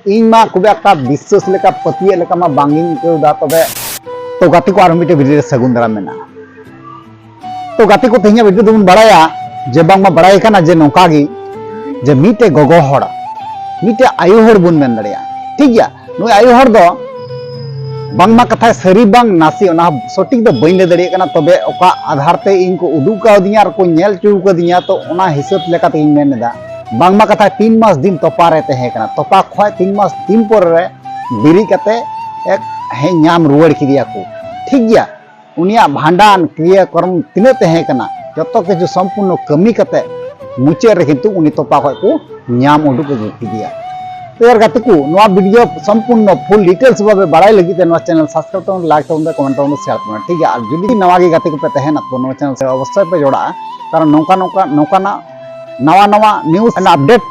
ᱤᱧ ᱢᱟ ᱠᱷᱩᱵ ᱮᱠᱴᱟ ᱵᱤᱥᱥᱟᱥ ᱞᱮᱠᱟ ᱯᱟᱹᱛᱭᱟᱹᱜ ᱞᱮᱠᱟ ᱢᱟ ᱵᱟᱝᱤᱧ ᱟᱹᱭᱠᱟᱹᱣᱫᱟ ᱛᱚᱵᱮ तो गाते को आरो मिटे भिडियो सगुन दारा मेना तो गाते को तेहिया भिडियो दोबन बड़ाया जे बांग मा बड़ाय काना जे नोका गी जे मिटे गोगो हड़ मिटे आयु हड़ बुन मेन दड़िया ठीक गया नुय आयु हड़ दो बांग मा कथा सरी बांग नासी ओना सटीक दो बइन दड़िया काना तबे ओका आधार ते इनको उदुक कादिया और को नेल चुउ कादिया तो ओना हिसाब लेका ते इन मेनदा बांग मा कथा 3 मास दिन तोपा रे तहे काना तोपा खय 3 मास दिन पर रे बिरी कते एक हे नाम रुवाड़ किदिया को ठीक गया उनिया भांडान क्रियाक्रम तिना तहे कना जतो के जो संपूर्ण कमी कते मुचे रे किंतु उनी तोपा खय को नाम उडुक किदिया तो यार गाते को नोआ वीडियो संपूर्ण फुल डिटेल्स बाबे बड़ाई लगी ते नोआ चैनल सब्सक्राइब तो लाइक तो कमेंट तो शेयर करना ठीक है जुदी नवा गे गाते को पे तहे ना तो नोआ चैनल से अवश्य पे जोड़ा कारण नौका ना नवा नवा न्यूज़ एंड अपडेट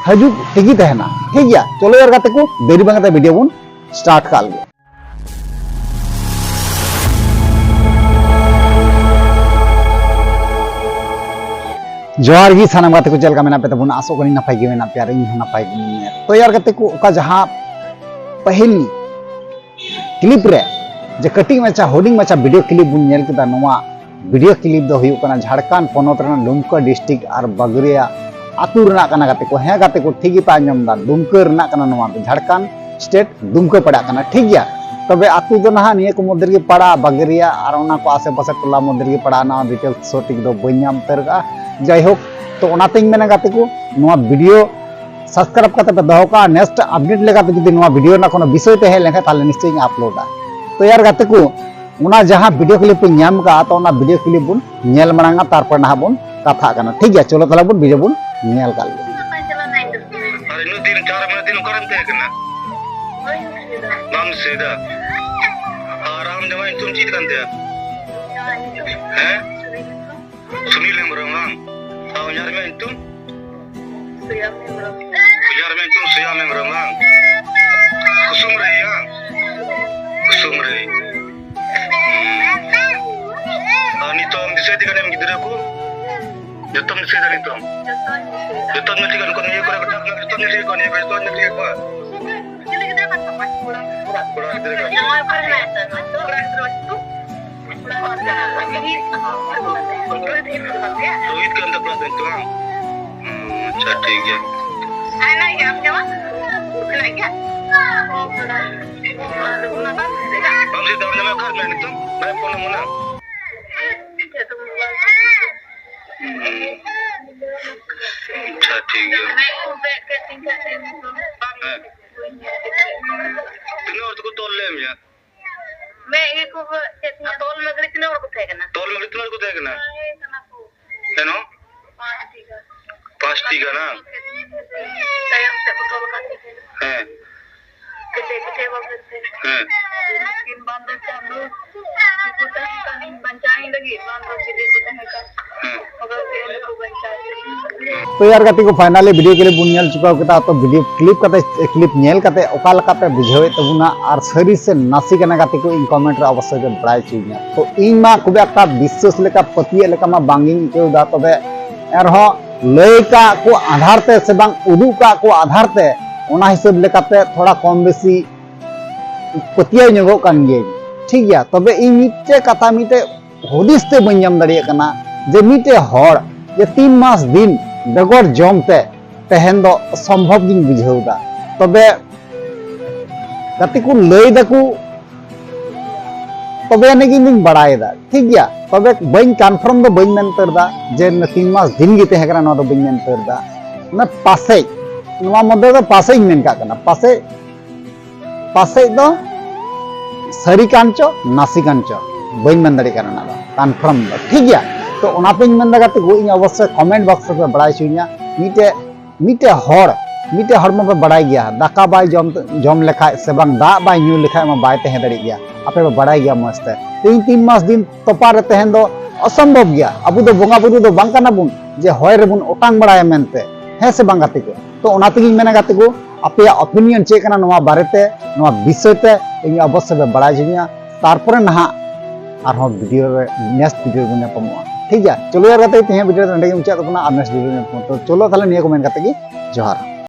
हजु तेगी तहना ठीक गया चलो यार गाते को देरी बांगते वीडियो बुन स्टार्ट काल गे जोहार गी सानाम गाते को चलका मेना पे तबुन आसो कनी नपाय गे मेना प्यार इन नपाय गे तो यार गाते को ओका जहां पहली क्लिप रे जे कटिंग मचा होर्डिंग मचा वीडियो क्लिप बुन नेल केदा नोवा वीडियो क्लिप दो हुयु कना झारखंड पोनोत रे दुमका डिस्ट्रिक्ट और बगरिया आतु रना कना गाते को हे गाते को ठीक पा आंजमदा दुमका रना कना नोवा झारखंड स्टेट दुमका पड़ा कना ठीक गया तबे आतु दो नहा निये को मदर के पड़ा बगरिया और ओना को आसे पासे टोला मदर के पड़ा ना डिटेल सटीक दो बन्याम तरगा जाय हो तो ओनाते मेना गाते को नोवा वीडियो सब्सक्राइब करते पे दहो का नेक्स्ट अपडेट लेगा तो जदि नोवा वीडियो ना कोनो विषय ते हे लेखा ताले निश्चय अपलोडा तो यार गाते को उना जहां वीडियो क्लिप पे नाम का तो उना वीडियो क्लिप बुन नेल मणांगा तारपर ना बुन कथा करना ठीक है चलो ताला बुन वीडियो बुन नेल काल अरे नु दिन 4 महीना दिन करन ते कना नाम सीधा आराम जमाई तुम चीज करते हैं सुनील मरंगां आओ यार में तुम सुया में मरंगां कुसुम रही नितो दिसे दिगane गिदरा को जतम दिसे दनी तो जतम नति kan kon ye kore betak na jतम नति kon ye beto नति ko chile gida kan samat pura gida kan yang apa na itu pura terus tu Rohit के अंदर प्लान तो अच्छा ठीक है आना क्या आप जमा उठना क्या हम से दम में कर मैंने तुम मैं फोन मुना अच्छा ठीक है तुमने और तो तोल ले मिया मैं एक को तोल में कितने और को थे ना है नो 5 टीका ना टाइम से तोल का है कितने वक्त है इन बांधो चालू कुछ कहीं पंचायत लगी बांधो सीधे कुछ है का अगर तेल को पंचायत तो यार गाते को फाइनली वीडियो क्लिप बुन नेल चुका केता तो वीडियो क्लिप नेल काते ओका लका पे बुझावे तबुना और सरी से नासी कना गाते को इन कमेंट रे अवश्य के बड़ाय चुइया तो इन मा खूब एकटा विश्वास लेका पतिये लेका मा बांगिंग केउदा तबे एरहो लयका को आधार ते से बांग उदुका को आधार ते ओना हिसाब लेकाते थोड़ा कम बेसी पतिये नगो कान गे ठीक गया तबे इन मिटे कथा मिटे होदिस ते बन्याम दड़िया कना जे मिटे हड़ जे 3 मास दिन बेगर जमते तहन दो संभव गिन बुझाउदा तबे गाते को लय दकु तबे ने गिन बड़ायदा ठीक गया तबे बइन कन्फर्म दो बइन मेनतरदा जे 3 मास दिन गे तहे कना न दो बइन मेनतरदा ना पासे नवा मदे दो पासे मेन का कना पासे दो सरी कांचो नासी कांचो बइन मेन दड़े करना दो कन्फर्म दो ठीक गया तो ओना पे मेन गाते को इन अवश्य कमेंट बॉक्स पे बड़ाई छुइया मिटे हड़ में पे बड़ाई गया दाका बाय जम लेखा से बांग दा बाय न्यू लेखा में बाय तहे दड़ी गया आपे पे बड़ाई गया मस्त तो 3 मास दिन तोपा रे तहन दो असंभव गया अबु दो बोंगा बुरु दो बांग काना बुन जे होय रे बुन ओटांग बड़ाय मेनते है से बांग गाते को तो ओना तेगी मेना गाते को आपे ओपिनियन चे कना नोवा बारेते नोवा विषय ते इन अवश्य पे बड़ाई छुइया तारपरे नहा आरो वीडियो रे नेक्स्ट वीडियो बुन पमवा ठीक है चलो यार गाते तेहे वीडियो रे मुचा तो नेक्स्ट वीडियो में तो चलो ताले निया को मेन गाते की जोहार।